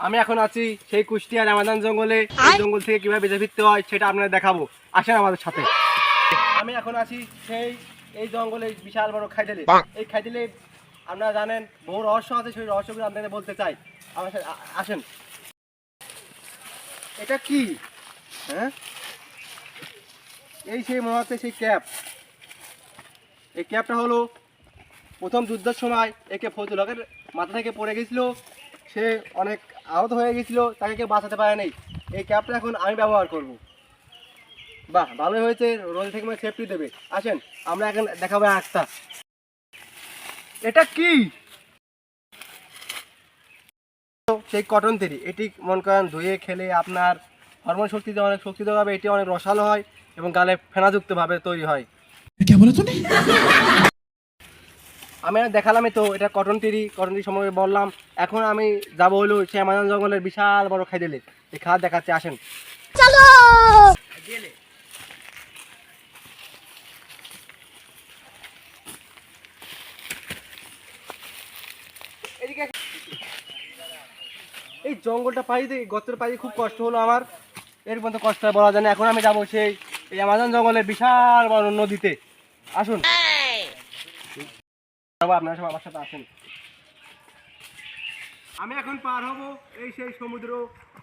আমি এখন আছি সেই কুষ্টিয়ার আমাজন জঙ্গলে। এই জঙ্গল থেকে কিভাবে বেঁচে ফিরতে হয় সেটা আপনাদের দেখাবো, আসেন আমাদের সাথে। আমি এখন আছি সেই এই জঙ্গলে বিশাল বড় খাইদেলে। এই খাইদেলে আপনারা জানেন বহু রহস্য আছে, সেই রহস্যগুলো আপনাদের বলতে চাই। আমার সাথে আসেন। এটা কি? হ্যাঁ, এই সেই মনে হচ্ছে সেই ক্যাপ। এই ক্যাপটা হলো প্রথম যুদ্ধের সময় একে ফজলুল হকের মাথা থেকে পড়ে গেছিল, সে অনেক আহত হয়ে গেছিল, তাকে কেউ বাঁচাতে পারে নাই। এই ক্যাপটা এখন আমি ব্যবহার করব। বাহ, ভালোই হয়েছে, রোদ থেকে মানে সেফটি দেবে। আসেন আমরা এখন দেখাবো একটা। এটা কি? সেই কটন তৈরি। এটি মন করেন ধুয়ে খেলে আপনার হরমোন শক্তিতে অনেক শক্তি দেওয়া, এটি অনেক রসালো হয় এবং গালে ফেনাযুক্তভাবে তৈরি হয়। আমি দেখালামই তো, এটা কটন টিরি সম্পর্কে বললাম। এখন আমি যাবো হলো সে আমাজন জঙ্গলের বিশাল বড় খাইদেলে। এই খাদ দেখাচ্ছে, আসেন চলো। এই জঙ্গলটা পাই দিয়ে গর্তের পাই খুব কষ্ট হলো আমার, এর মধ্যে কষ্ট বলা যায় না। এখন আমি যাবো সেই এই আমাজন জঙ্গলের বিশাল বড় নদীতে। আসুন আপনারা সব আমার সাথে আসেন। আমি এখন পার হব এই সেই সমুদ্র।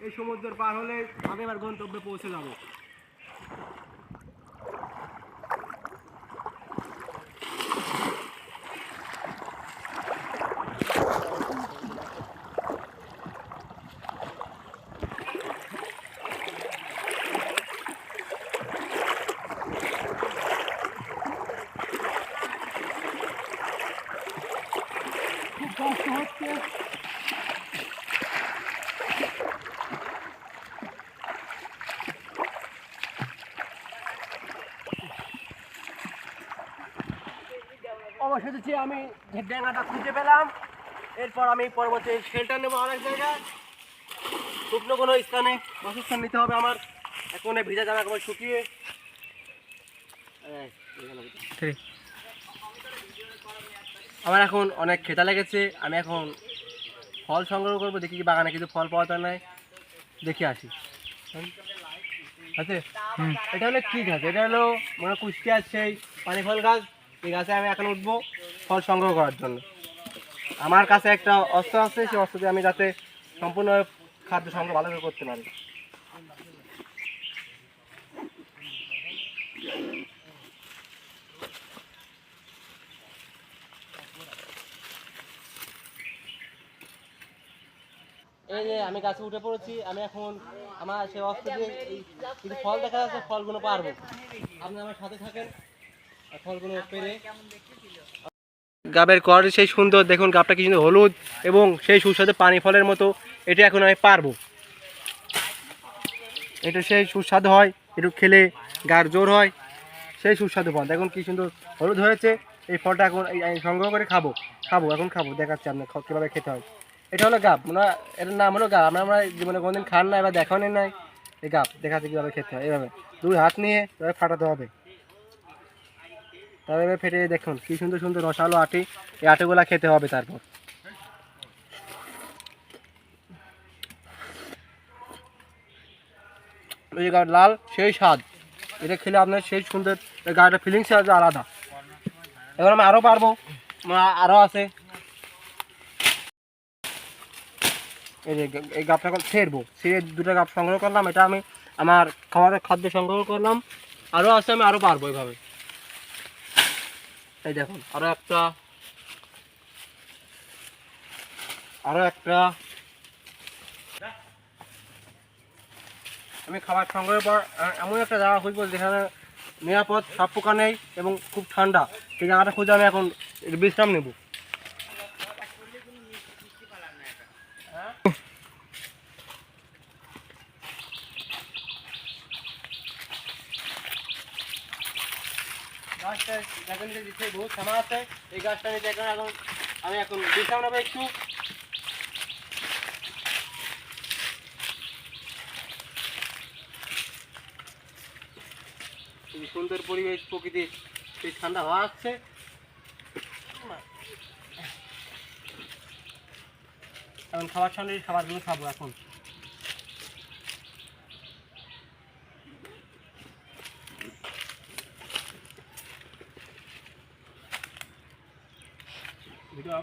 এই সমুদ্র পার হলে আমি আমার গন্তব্যে পৌঁছে যাব। খুব কষ্ট হচ্ছে। অবশেষে আমি ডেঙ্গাটা খুঁজে পেলাম। এরপর আমি পরবর্তী শেল্টার নেবো অনেক জায়গায়, শুকনো কোনো স্থানে বাসস্থান নিতে হবে আমার। এখন ভিজা জামা কাপড় শুকিয়ে আমার এখন অনেক খেতা লেগেছে। আমি এখন ফল সংগ্রহ করবো, দেখি কি বাগানে কিছু ফল পাওয়া যায় নাই, দেখে আসি। আচ্ছা, এটা হলো কি গাছ? এটা হলো মনে কুষ্টিয়ার সেই পানি ফল গাছ। এই গাছে আমি এখন উঠবো ফল সংগ্রহ করার জন্য। আমার কাছে একটা অস্ত্র আছে, সেই অস্ত্র দিয়ে আমি যাতে সম্পূর্ণ খাদ্য সংগ্রহ ভালো করে করতে পারি। এই যে আমি গাছে উঠে পড়েছি। আমি এখন আমার সেই অস্ত্র দিয়ে কিছু ফল দেখা যাচ্ছে, ফলগুলো পারবো। আপনি আমার সাথে থাকেন, ফলগুলো পেরে। গাবের কর সেই সুন্দর, দেখুন গাবটা কি সুন্দর হলুদ এবং সেই সুস্বাদু পানি ফলের মতো। এটা এখন আমি পারবো। এটা সেই সুস্বাদু হয়, একটু খেলে গার জোর হয়, সেই সুস্বাদু ফল। দেখুন কি সুন্দর হলুদ হয়েছে। এই ফলটা এখন সংগ্রহ করে খাবো। এখন খাবো, দেখাচ্ছি আপনার কীভাবে খেতে হয়। এটা হলো গাব, মানে এটার নাম হলো গাব। আমরা জীবনে কোনোদিন খান না, এবার দেখাও নাই। এই গাব দেখাচ্ছে কীভাবে খেতে হয়। এইভাবে দুই হাত নিয়ে এভাবে ফাটাতে হবে, তারপরে ফেটে দেখুন কি সুন্দর সুন্দর রসালো আটি। এই আটিগুলা খেতে হবে। তারপর এই লাল সেই স্বাদ, এটা খেলে আপনার সেই সুন্দর গাড়িটা ফিলিংস আছে আলাদা। এবার আমি আরও পারবো, আরও আছে। এই যে এই গাবটা এখন ছেড়বো, ছেড়ে দুটো গাব সংগ্রহ করলাম। এটা আমি আমার খাবারের খাদ্য সংগ্রহ করলাম। আরও আছে, আমি আরও পারবো এইভাবে। এই দেখুন আরও একটা, আরও একটা। আমি খাবার সংগ্রহের পর এমন একটা জায়গা খুঁজবো যেখানে নিরাপদ, সাপ পোকা নেই এবং খুব ঠান্ডা। সেই জায়গাটা খুঁজে আমি এখন বিশ্রাম নেব। গাছটা দেখেন যে বহু ছানা আছে, এই গাছটা নিতে এখন আমি এখন বিশ্রাম নেবো একটু। সুন্দর পরিবেশ, প্রকৃতির সেই ঠান্ডা হাওয়া আসছে। এখন খাবার সামনে খাবারগুলো খাবো এখন। ভিডিও